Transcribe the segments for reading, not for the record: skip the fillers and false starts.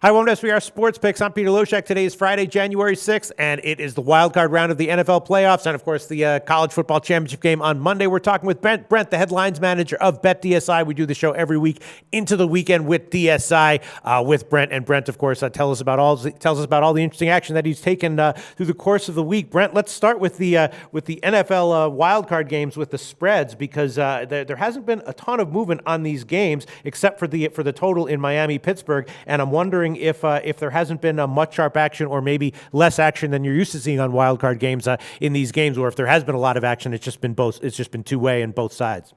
Hi, welcome to SBR Sports Picks. I'm Peter Loshak. Today is Friday, January 6th, and it is the wild card round of the NFL playoffs and, of course, the college football championship game on Monday. We're talking with Brent Brent, the headlines manager of Bet DSI. We do the show every week into the weekend with DSI with Brent. And Brent, of course, tells us about all the interesting action that he's taken through the course of the week. Brent, let's start with the NFL wild card games with the spreads because there hasn't been a ton of movement on these games except for the total in Miami, Pittsburgh, and I'm wondering if there hasn't been much sharp action or maybe less action than you're used to seeing on wild card games in these games, or if there has been a lot of action, it's just been two-way on both sides.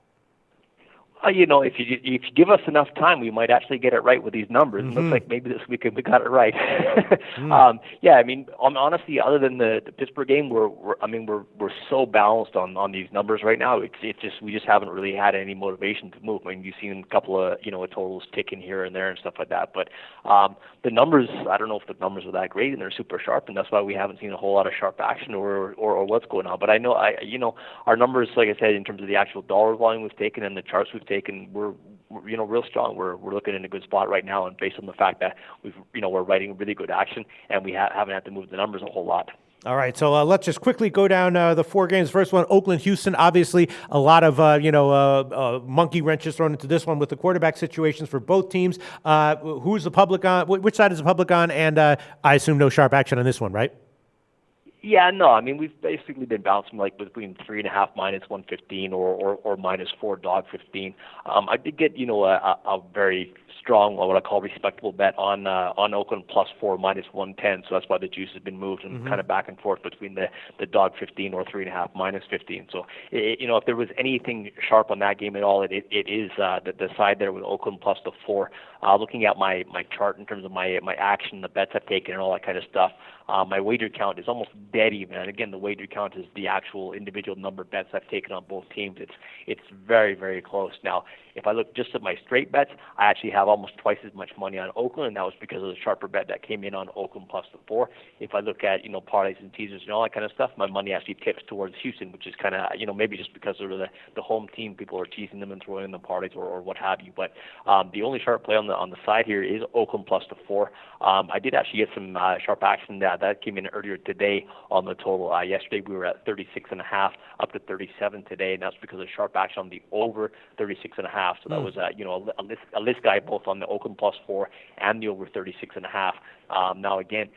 If you give us enough time, we might actually get it right with these numbers. It looks like maybe this week we got it right. Honestly, other than the Pittsburgh game, we're so balanced on these numbers right now. We just haven't really had any motivation to move. I mean, you've seen a couple of totals ticking here and there and stuff like that. But the numbers, I don't know if the numbers are that great and they're super sharp, and that's why we haven't seen a whole lot of sharp action or what's going on. But I know our numbers, like I said, in terms of the actual dollar volume we've taken and the charts we've taken, we're real strong. We're looking in a good spot right now, and based on the fact that we're writing really good action, and we haven't had to move the numbers a whole lot. All right, so let's just quickly go down the four games. First one, Oakland-Houston. Obviously, a lot of monkey wrenches thrown into this one with the quarterback situations for both teams. Who's the public on? Which side is the public on? And I assume no sharp action on this one, right? Yeah, no. I mean, we've basically been bouncing like between 3.5 minus 115 or minus 4 dog 15. I did get a very strong, what I call respectable bet on Oakland plus 4 minus 110. So that's why the juice has been moved and kind of back and forth between the dog 15 or 3.5 minus 15. So if there was anything sharp on that game at all, it is the side there with Oakland plus the 4. Looking at my chart in terms of my action, the bets I've taken, and all that kind of stuff. My wager count is almost dead even. And again, the wager count is the actual individual number of bets I've taken on both teams. It's very, very close. Now, if I look just at my straight bets, I actually have almost twice as much money on Oakland, and that was because of the sharper bet that came in on Oakland plus the 4. If I look at parlays and teasers and all that kind of stuff, my money actually tips towards Houston, which is kind of maybe just because of the home team, people are teasing them and throwing in the parlays or what have you. But the only sharp play on the side here is Oakland plus the 4. I did actually get some sharp action that came in earlier today on the total. Yesterday we were at 36.5 up to 37 today, and that's because of sharp action on the over 36.5. So that was a list guy both on the Oakland plus 4 and the over 36.5. Now again,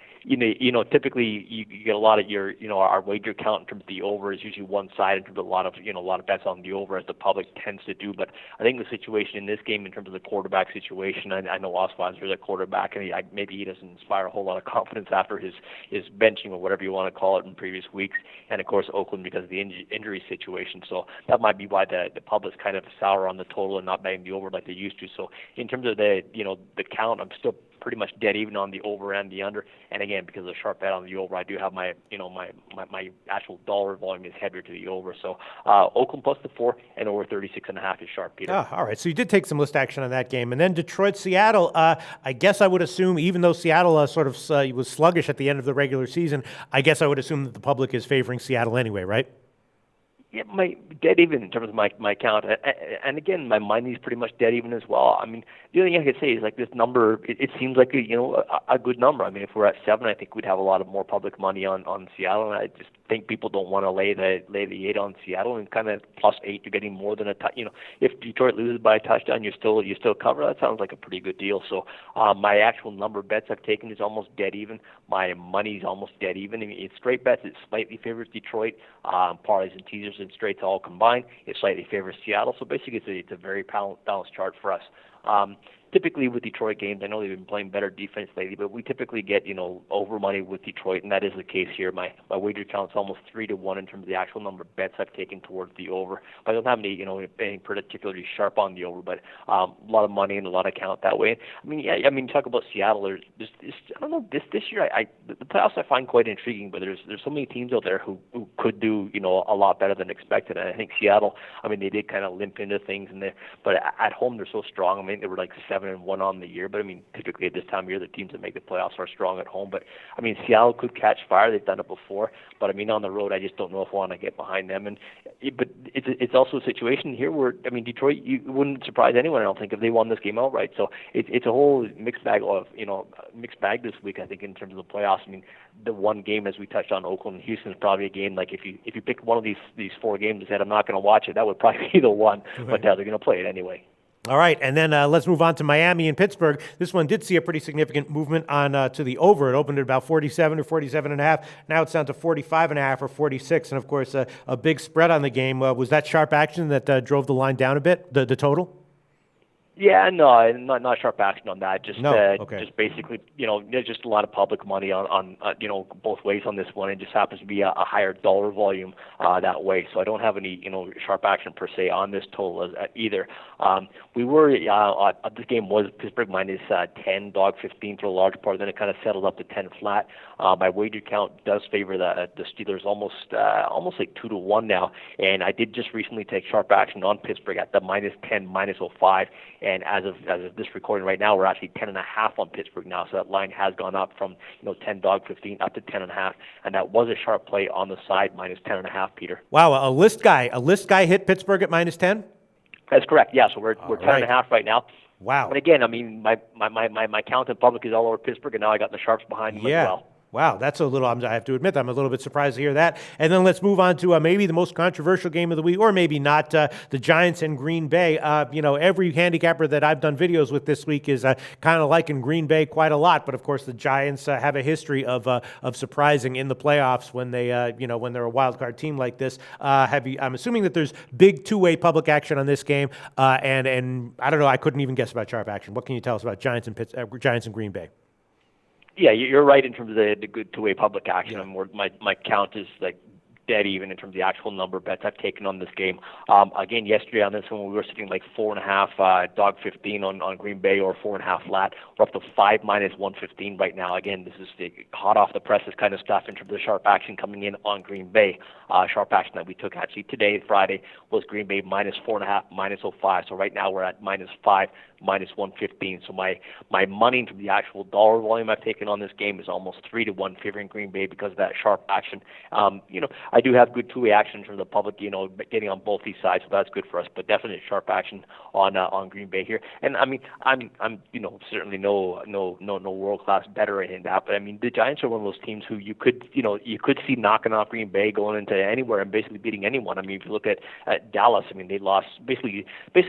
typically you get a lot of our wager count in terms of the over is usually one side in terms of a lot of bets on the over, as the public tends to do. But I think the situation in this game in terms of the quarterback situation, I know Osweiler's the quarterback, and maybe he doesn't inspire a whole lot of confidence after his benching or whatever you want to call it in previous weeks, and of course Oakland because of the injury situation. So that might be why the public's kind of sour on the total and not betting the over like they used to. So in terms of the count, I'm still pretty much dead even on the over and the under. And again, because of the sharp bet on the over, I do have my actual dollar volume is heavier to the over. So Oakland plus the 4 and over 36.5 is sharp, Peter. All right. So you did take some list action on that game. And then Detroit, Seattle, I guess I would assume, even though Seattle was sluggish at the end of the regular season, I guess I would assume that the public is favoring Seattle anyway, right? Yeah, my dead even in terms of my count, and again, my money's pretty much dead even as well. I mean, the only thing I could say is like this number. It seems like a good number. I mean, if we're at 7, I think we'd have a lot of more public money on Seattle, and I just think people don't want to lay the 8 on Seattle, and kind of plus 8, you're getting more than a if Detroit loses by a touchdown, you still cover. That sounds like a pretty good deal. So my actual number of bets I've taken is almost dead even. My money's almost dead even. I mean, it's straight bets. It slightly favors Detroit. Parlays and teasers and straights all combined, it slightly favors Seattle. So basically, it's a very balanced chart for us. Typically with Detroit games, I know they've been playing better defense lately, but we typically get, over money with Detroit, and that is the case here. My wager count's almost 3-1 in terms of the actual number of bets I've taken towards the over. But I don't have anything particularly sharp on the over, but a lot of money and a lot of count that way. Talk about Seattle. There's I don't know, this year, the playoffs I find quite intriguing, but there's so many teams out there who could do, a lot better than expected. And I think Seattle, they did kind of limp into things, but at home they're so strong. They were like 7 7-1 on the year. But I mean, typically at this time of year, the teams that make the playoffs are strong at home. But I mean, Seattle could catch fire. They've done it before. But I mean, on the road, I just don't know if I want to get behind them. But it's also a situation here where, I mean, Detroit, you wouldn't surprise anyone, I don't think, if they won this game outright. So it's a whole mixed bag this week, I think, in terms of the playoffs. I mean, the one game, as we touched on, Oakland and Houston, is probably a game, like if you pick one of these four games and said, I'm not going to watch it, that would probably be the one. Right. But they're going to play it anyway. All right, and then let's move on to Miami and Pittsburgh. This one did see a pretty significant movement on to the over. It opened at about 47 or 47.5. Now it's down to 45.5 or 46, and of course a big spread on the game. Was that sharp action that drove the line down a bit, the total? Yeah, no, not sharp action on that. Just just basically, there's just a lot of public money on both ways on this one. It just happens to be a higher dollar volume that way. So I don't have any sharp action per se on this total either. We were this game was Pittsburgh minus 10, dog 15 for a large part. Then it kind of settled up to 10 flat. My wager count does favor the Steelers almost like 2-1 now. And I did just recently take sharp action on Pittsburgh at the minus 10, minus 05. And as of this recording right now, we're actually 10.5 on Pittsburgh now. So that line has gone up from 10 dog 15 up to 10.5, and that was a sharp play on the side, minus 10.5. Peter. Wow, a list guy hit Pittsburgh at minus 10. That's correct. Yeah, so we're 10.5 right now. Wow. But again, I mean, my count in public is all over Pittsburgh, and now I got the sharps behind them as well. Wow, that's a little, I have to admit, I'm a little bit surprised to hear that. And then let's move on to maybe the most controversial game of the week, or maybe not, the Giants and Green Bay. Every handicapper that I've done videos with this week is kind of liking Green Bay quite a lot. But of course, the Giants have a history of surprising in the playoffs when they, when they're a wild card team like this. I'm assuming that there's big two-way public action on this game, and I don't know, I couldn't even guess about sharp action. What can you tell us about Giants and Green Bay? Yeah, you're right in terms of the good two-way public action. Yeah. I mean, my count is like dead even in terms of the actual number of bets I've taken on this game. Again, yesterday on this one, we were sitting like 4.5 dog 15 on Green Bay or 4.5 flat. We're up to 5 minus 115 right now. Again, this is the hot off the presses kind of stuff in terms of the sharp action coming in on Green Bay. Sharp action that we took actually today, Friday, was Green Bay minus 4.5, minus 05. So right now we're at minus 5, minus 115. So my money into the actual dollar volume I've taken on this game is almost 3-1 favoring Green Bay because of that sharp action. I do have good two-way action in terms of the public, getting on both these sides, so that's good for us. But definitely sharp action on Green Bay here. And I mean, I'm certainly no world-class bettor in that. But I mean, the Giants are one of those teams who you could see knocking off Green Bay, going into anywhere and basically beating anyone. I mean, if you look at Dallas, I mean, they lost basically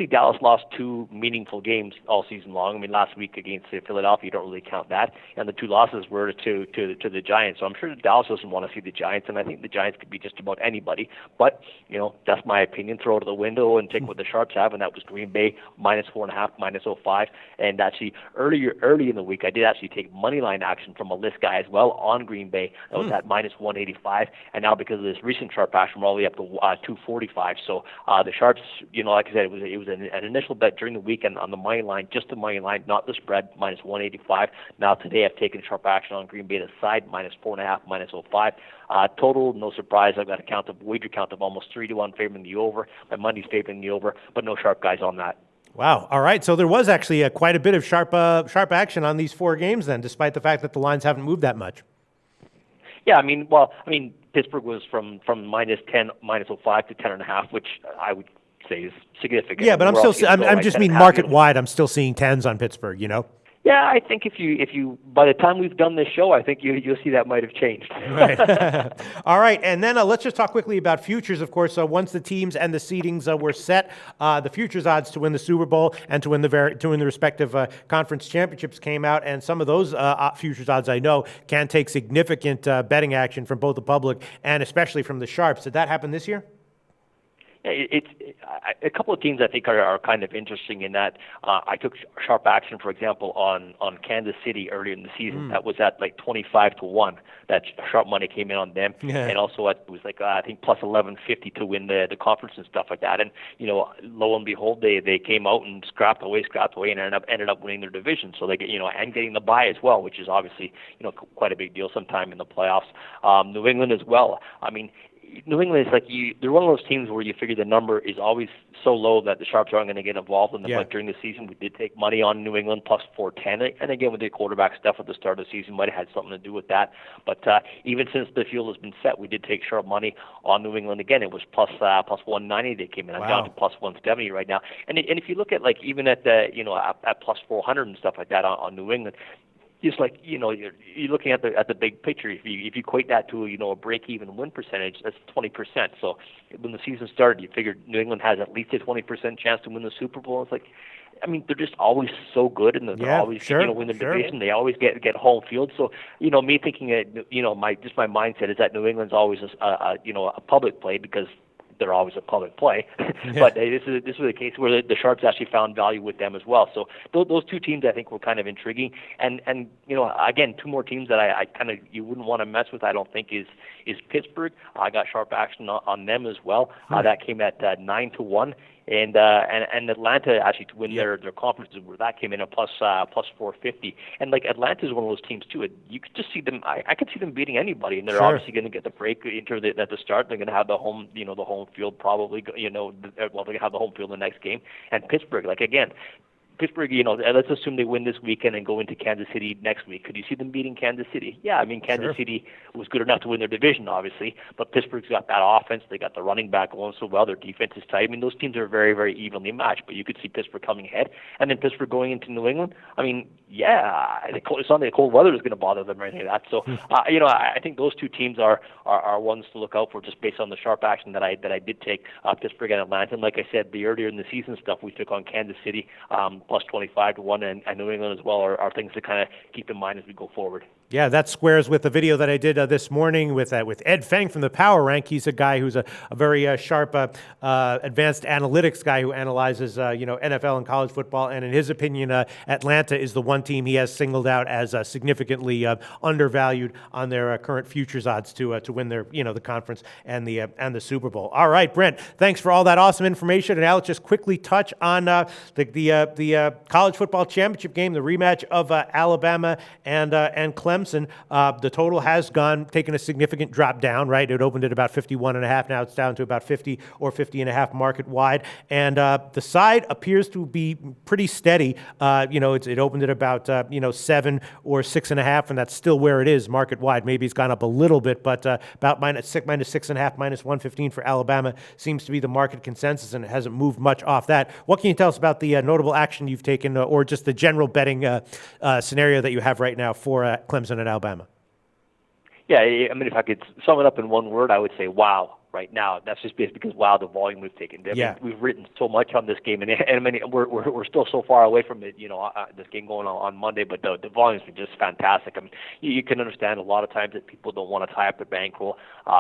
Dallas lost two meaningful games all season long. I mean, last week against Philadelphia, you don't really count that, and the two losses were to the Giants. So I'm sure Dallas doesn't want to see the Giants, and I think the Giants could be just about anybody. But that's my opinion. Throw it out the window and take what the sharps have, and that was Green Bay minus 4.5, minus 05. And actually early in the week, I did actually take money line action from a list guy as well on Green Bay. That was at minus 185, and now because of this recent sharp action, we're all the way up to 245. So the sharps, like I said, it was an initial bet during the weekend on the money line, just the money line, not the spread, minus 185. Now today I've taken sharp action on Green Bay to the side, minus 4.5, minus 05. Total, no surprise, I've got a wager count of almost 3-1 favoring the over. My money's favoring the over, but no sharp guys on that. Wow. All right. So there was actually quite a bit of sharp action on these four games then, despite the fact that the lines haven't moved that much. Yeah, I mean, Pittsburgh was from minus 10, minus 05 to 10.5, which I would say is significant. Yeah, but I'm just mean market wide. I'm still seeing 10s on Pittsburgh. Yeah, I think if you by the time we've done this show, I think you'll see that might have changed. Right. All right, and then let's just talk quickly about futures. Of course, once the teams and the seedings were set, the futures odds to win the Super Bowl and to win the respective conference championships came out, and some of those futures odds I know can take significant betting action from both the public and especially from the sharps. Did that happen this year? It's a couple of teams I think are kind of interesting in that I took sharp action, for example, on Kansas City earlier in the season. That was at like 25-1. That sharp money came in on them, and also it was like I think plus 1150 to win the conference and stuff like that. And lo and behold, they came out and scrapped away, and ended up winning their division. So they get and getting the bye as well, which is obviously quite a big deal sometime in the playoffs. New England as well. I mean, New England is they're one of those teams where you figure the number is always so low that the sharps aren't going to get involved in them. Yeah. But during the season, we did take money on New England plus 410, and again with the quarterback stuff at the start of the season might have had something to do with that. But even since the field has been set, we did take sharp money on New England again. It was plus 190 they came in. I'm down to plus 170 right now. And if you look at even at the at plus 400 and stuff like that on New England. Just you're looking at the big picture. If you equate that to a break-even win percentage, that's 20%. So when the season started, you figured New England has at least a 20% chance to win the Super Bowl. It's they're just always so good, and they're always win the division. They always get home field. So me thinking that my mindset is that New England's always a public play because they're always a public play. But this was a case where the Sharps actually found value with them as well. So those two teams I think were kind of intriguing. And again, two more teams that I kind of you wouldn't want to mess with, I don't think, is Pittsburgh. I got sharp action on them as well. That came at 9-1. And Atlanta actually to win their conferences, where that came in at plus 450. And Atlanta is one of those teams too. You could just see them. I could see them beating anybody, and they're obviously going to get the break at the start. They're going to have the home field probably. They're going to have the home field in the next game. And Pittsburgh, again. Pittsburgh, let's assume they win this weekend and go into Kansas City next week. Could you see them beating Kansas City? Yeah, Kansas City was good enough to win their division, obviously, but Pittsburgh's got that offense. They got the running back going so well. Their defense is tight. Those teams are very, very evenly matched, but you could see Pittsburgh coming ahead. And then Pittsburgh going into New England, it's not the cold weather is going to bother them or anything like that. So, I think those two teams are ones to look out for just based on the sharp action that I did take, Pittsburgh and Atlanta. And like I said, the earlier in the season stuff we took on Kansas City, plus 25-1, and New England as well are things to kind of keep in mind as we go forward. Yeah, that squares with the video that I did this morning with Ed Feng from the Power Rank. He's a guy who's a very sharp, advanced analytics guy who analyzes NFL and college football. And in his opinion, Atlanta is the one team he has singled out as significantly undervalued on their current futures odds to win their the conference and the Super Bowl. All right, Brent, thanks for all that awesome information. And now let's just quickly touch on the college football championship game, the rematch of Alabama and Clemson. The total has taken a significant drop down, right? It opened at about 51.5. Now it's down to about 50 or 50.5 market wide. And the side appears to be pretty steady. It opened at about 7 or 6.5, and that's still where it is market wide. Maybe it's gone up a little bit, but about minus 6.5, minus 115 for Alabama seems to be the market consensus, and it hasn't moved much off that. What can you tell us about the notable action you've taken, or just the general betting scenario that you have right now for Clemson and Alabama? Yeah, if I could sum it up in one word, I would say wow. Right now, that's just because the volume we've taken. We've written so much on this game, and we're still so far away from it. This game going on Monday, but the volume's been just fantastic. You can understand a lot of times that people don't want to tie up their bankroll.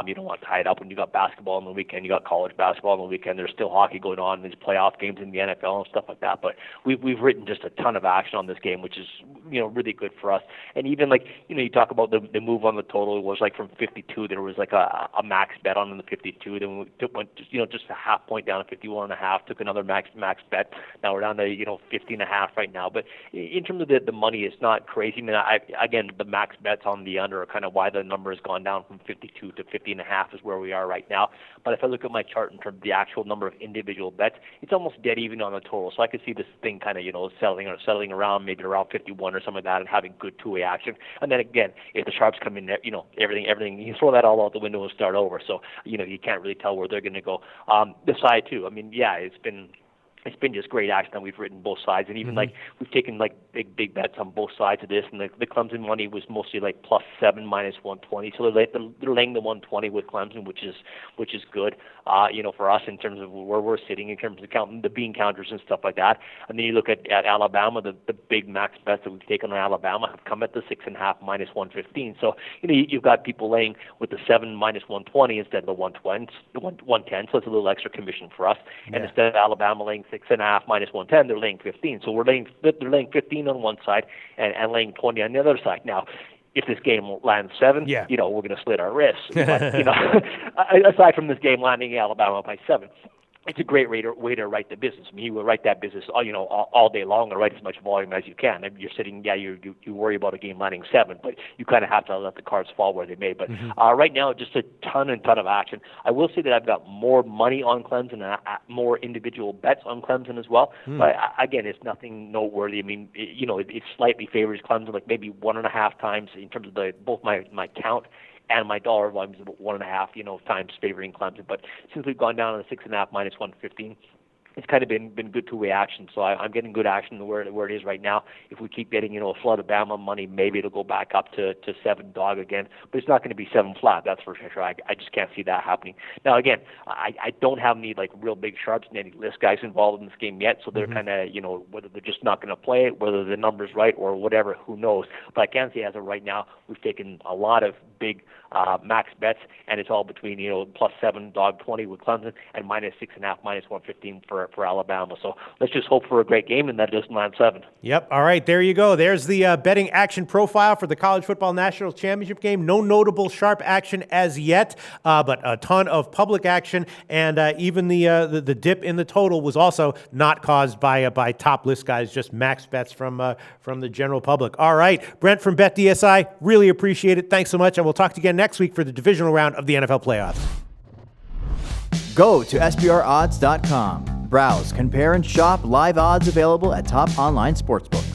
You don't want to tie it up when you got basketball on the weekend, you got college basketball on the weekend. There's still hockey going on, these playoff games in the NFL and stuff like that. But we've written just a ton of action on this game, which is really good for us. And even you talk about the move on the total. It was from 52. There was a max bet on the 52. Then we went just a half point down to 51.5. Took another max bet. Now we're down to 50.5 right now. But in terms of the money, it's not crazy. Again, the max bets on the under are kind of why the number has gone down from 52 to 50.5 is where we are right now. But if I look at my chart in terms of the actual number of individual bets, it's almost dead even on the total. So I could see this thing kind of settling around maybe around 51 or something like that, and having good two-way action. And then again, if the sharps come in, everything you throw that all out the window and start over. So you can't really tell where they're going to go. The side too. It's been just great action that we've written both sides, and even we've taken big bets on both sides of this. And the Clemson money was mostly plus 7, minus 120. So they're laying the 120 with Clemson, which is good, for us in terms of where we're sitting in terms of counting the bean counters and stuff like that. And then you look at Alabama, the big max bets that we've taken on Alabama have come at the 6.5, minus 115. So you've got people laying with the 7, minus 120 instead of the 110. So it's a little extra commission for us. Yeah. And instead of Alabama laying 6.5 minus 110, they're laying 15. So they're laying 15 on one side and laying 20 on the other side. Now, if this game lands 7, we're going to slit our wrists. But, aside from this game landing Alabama by 7. it's a great way to write the business. I mean, you will write that business, all day long, and write as much volume as you can. And you're sitting, you worry about a game landing 7, but you kind of have to let the cards fall where they may. But right now, just a ton of action. I will say that I've got more money on Clemson and more individual bets on Clemson as well. But again, it's nothing noteworthy. I mean, it slightly favors Clemson, like maybe 1.5 times in terms of both my count and my dollar volume is about 1.5, times favoring Clemson. But since we've gone down to the 6.5 minus 115, it's kind of been good two-way action. So I'm getting good action where it is right now. If we keep getting a flood of Bama money, maybe it'll go back up to 7 dog again. But it's not going to be 7 flat. That's for sure. I just can't see that happening. Now again, I don't have any real big sharps and any list guys involved in this game yet. So they're kind of whether they're just not going to play it, whether the number's right or whatever, who knows. But I can say as of right now, we've taken a lot of big max bets, and it's all between plus 7 dog 20 with Clemson and minus 6.5 minus 115 for Alabama. So let's just hope for a great game and that it doesn't land 7. Yep. All right. There you go. There's the betting action profile for the College Football National Championship game. No notable sharp action as yet, but a ton of public action, and even the dip in the total was also not caused by top list guys, just max bets from the general public. All right, Brent from Bet DSI, really appreciate it. Thanks so much, and we'll talk to you again next week for the divisional round of the NFL playoffs. Go to SBRodds.com. Browse, compare, and shop live odds available at top online sportsbooks.